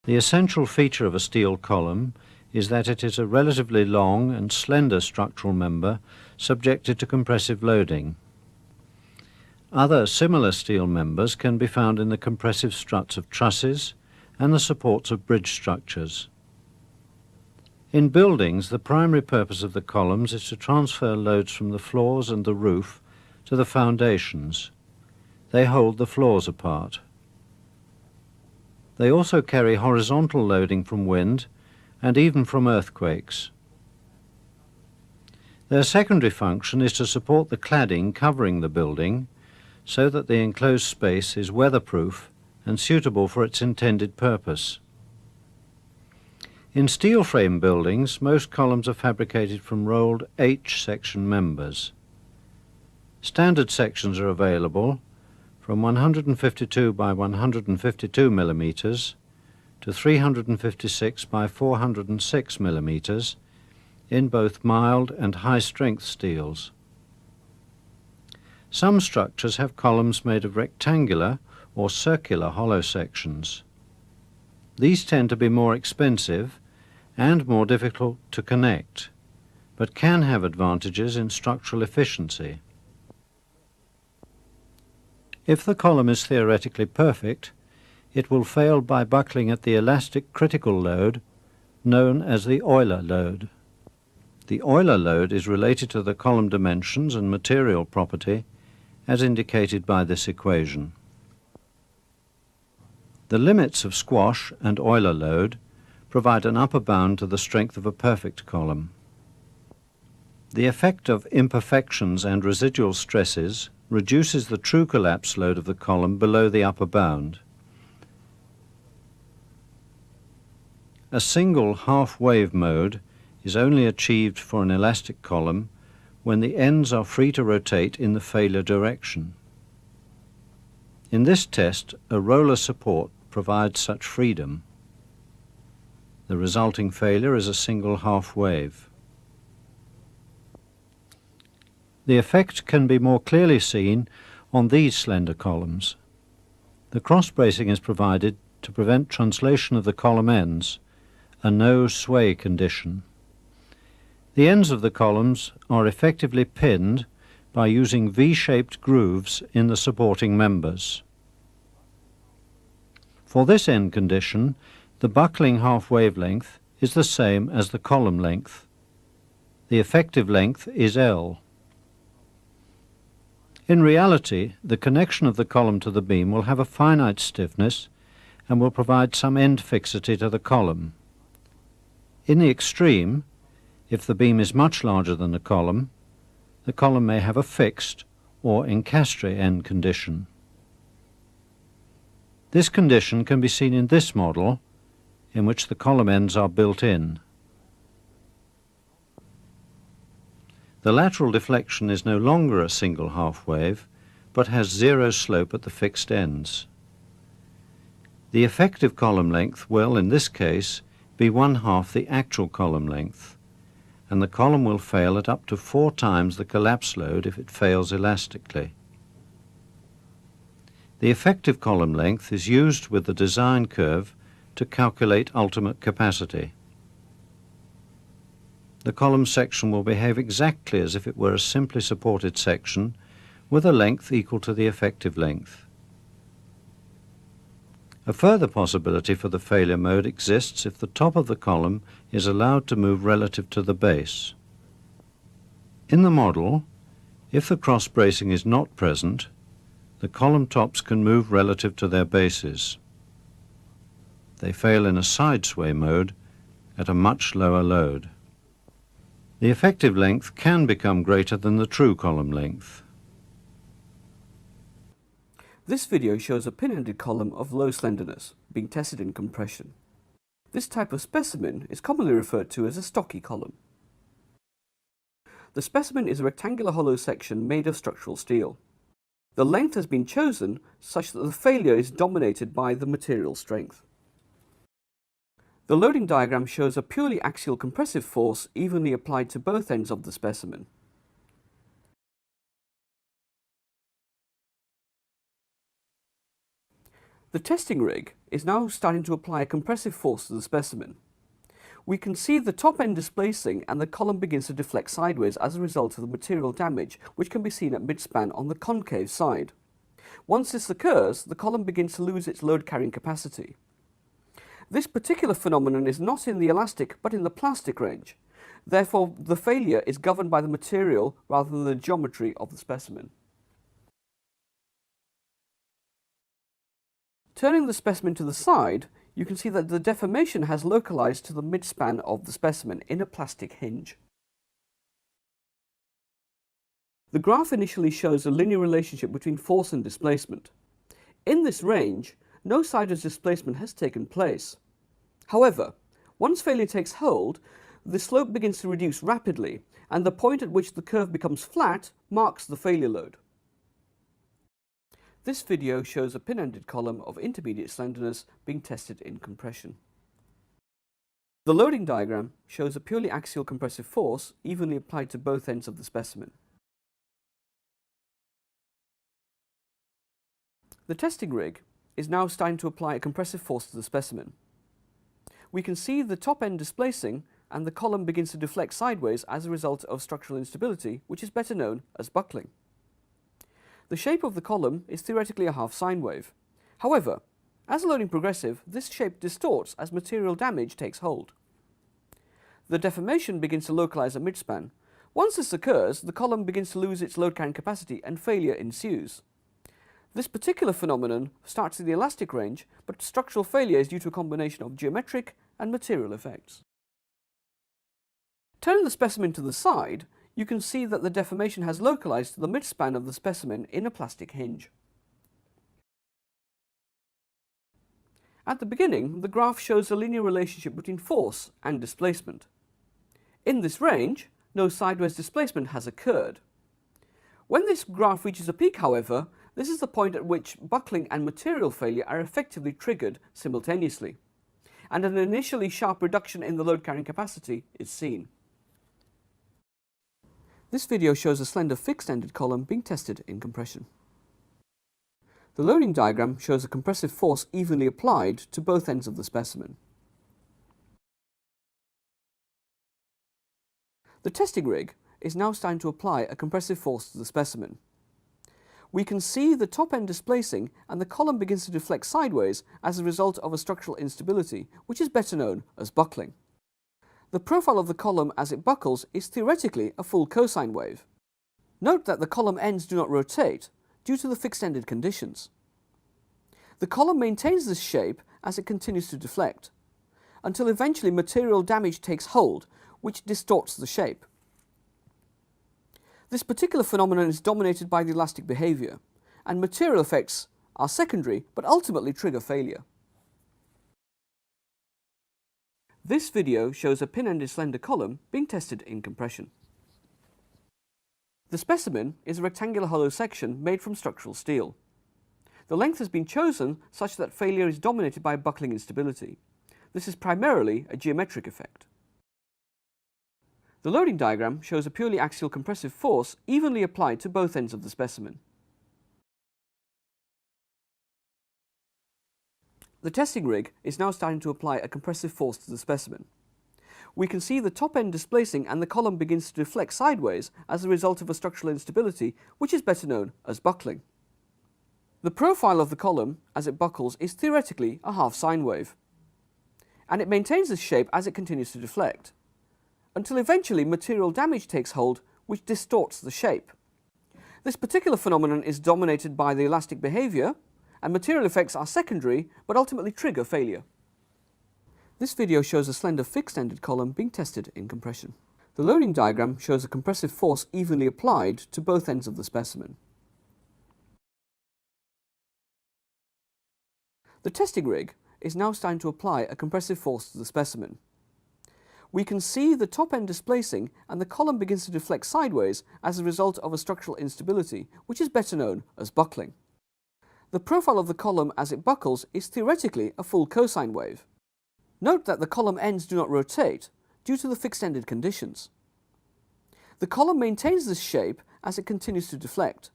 The essential feature of a steel column is that it is a relatively long and slender structural member subjected to compressive loading. Other similar steel members can be found in the compressive struts of trusses and the supports of bridge structures. In buildings, the primary purpose of the columns is to transfer loads from the floors and the roof to the foundations. They hold the floors apart. They also carry horizontal loading from wind and even from earthquakes. Their secondary function is to support the cladding covering the building so that the enclosed space is weatherproof and suitable for its intended purpose. In steel frame buildings, most columns are fabricated from rolled H-section members. Standard sections are available from 152 by 152 millimeters to 356 by 406 millimeters in both mild and high-strength steels. Some structures have columns made of rectangular or circular hollow sections. These tend to be more expensive and more difficult to connect, but can have advantages in structural efficiency. If the column is theoretically perfect, it will fail by buckling at the elastic critical load known as the Euler load. The Euler load is related to the column dimensions and material property as indicated by this equation. The limits of squash and Euler load provide an upper bound to the strength of a perfect column. The effect of imperfections and residual stresses reduces the true collapse load of the column below the upper bound. A single half-wave mode is only achieved for an elastic column when the ends are free to rotate in the failure direction. In this test, a roller support provides such freedom. The resulting failure is a single half-wave. The effect can be more clearly seen on these slender columns. The cross-bracing is provided to prevent translation of the column ends, a no-sway condition. The ends of the columns are effectively pinned by using V-shaped grooves in the supporting members. For this end condition, the buckling half-wavelength is the same as the column length. The effective length is L. In reality, the connection of the column to the beam will have a finite stiffness and will provide some end fixity to the column. In the extreme, if the beam is much larger than the column may have a fixed or encastre end condition. This condition can be seen in this model, in which the column ends are built in. The lateral deflection is no longer a single half-wave, but has zero slope at the fixed ends. The effective column length will, in this case, be 1/2 the actual column length, and the column will fail at up to 4 times the collapse load if it fails elastically. The effective column length is used with the design curve to calculate ultimate capacity. The column section will behave exactly as if it were a simply supported section with a length equal to the effective length. A further possibility for the failure mode exists if the top of the column is allowed to move relative to the base. In the model, if the cross bracing is not present, the column tops can move relative to their bases. They fail in a side sway mode at a much lower load. The effective length can become greater than the true column length. This video shows a pin-ended column of low slenderness being tested in compression. This type of specimen is commonly referred to as a stocky column. The specimen is a rectangular hollow section made of structural steel. The length has been chosen such that the failure is dominated by the material strength. The loading diagram shows a purely axial compressive force evenly applied to both ends of the specimen. The testing rig is now starting to apply a compressive force to the specimen. We can see the top end displacing and the column begins to deflect sideways as a result of the material damage, which can be seen at midspan on the concave side. Once this occurs, the column begins to lose its load carrying capacity. This particular phenomenon is not in the elastic but in the plastic range. Therefore, the failure is governed by the material rather than the geometry of the specimen. Turning the specimen to the side, you can see that the deformation has localized to the midspan of the specimen in a plastic hinge. The graph initially shows a linear relationship between force and displacement. In this range, no sideways displacement has taken place. However, once failure takes hold, the slope begins to reduce rapidly, and the point at which the curve becomes flat marks the failure load. This video shows a pin-ended column of intermediate slenderness being tested in compression. The loading diagram shows a purely axial compressive force evenly applied to both ends of the specimen. The testing rig is now starting to apply a compressive force to the specimen. We can see the top end displacing and the column begins to deflect sideways as a result of structural instability, which is better known as buckling. The shape of the column is theoretically a half sine wave. However, as loading progressive, this shape distorts as material damage takes hold. The deformation begins to localize at midspan. Once this occurs, the column begins to lose its load carrying capacity and failure ensues. This particular phenomenon starts in the elastic range, but structural failure is due to a combination of geometric and material effects. Turning the specimen to the side, you can see that the deformation has localized to the midspan of the specimen in a plastic hinge. At the beginning, the graph shows a linear relationship between force and displacement. In this range, no sideways displacement has occurred. When this graph reaches a peak, however, this is the point at which buckling and material failure are effectively triggered simultaneously, and an initially sharp reduction in the load carrying capacity is seen. This video shows a slender fixed-ended column being tested in compression. The loading diagram shows a compressive force evenly applied to both ends of the specimen. The testing rig is now starting to apply a compressive force to the specimen. We can see the top end displacing and the column begins to deflect sideways as a result of a structural instability, which is better known as buckling. The profile of the column as it buckles is theoretically a full cosine wave. Note that the column ends do not rotate due to the fixed-ended conditions. The column maintains this shape as it continues to deflect, until eventually material damage takes hold, which distorts the shape. This particular phenomenon is dominated by the elastic behavior, and material effects are secondary but ultimately trigger failure. This video shows a pin-ended slender column being tested in compression. The specimen is a rectangular hollow section made from structural steel. The length has been chosen such that failure is dominated by buckling instability. This is primarily a geometric effect. The loading diagram shows a purely axial compressive force evenly applied to both ends of the specimen. The testing rig is now starting to apply a compressive force to the specimen. We can see the top end displacing and the column begins to deflect sideways as a result of a structural instability, which is better known as buckling. The profile of the column as it buckles is theoretically a half sine wave, and it maintains this shape as it continues to deflect, until eventually material damage takes hold, which distorts the shape. This particular phenomenon is dominated by the elastic behavior, and material effects are secondary but ultimately trigger failure. This video shows a slender fixed-ended column being tested in compression. The loading diagram shows a compressive force evenly applied to both ends of the specimen. The testing rig is now starting to apply a compressive force to the specimen. We can see the top end displacing and the column begins to deflect sideways as a result of a structural instability, which is better known as buckling. The profile of the column as it buckles is theoretically a full cosine wave. Note that the column ends do not rotate due to the fixed-ended conditions. The column maintains this shape as it continues to deflect,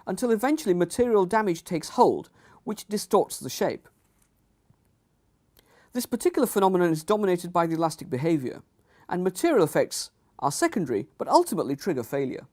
until eventually material damage takes hold, which which distorts the shape. This particular phenomenon is dominated by the elastic behaviour, and material effects are secondary but ultimately trigger failure.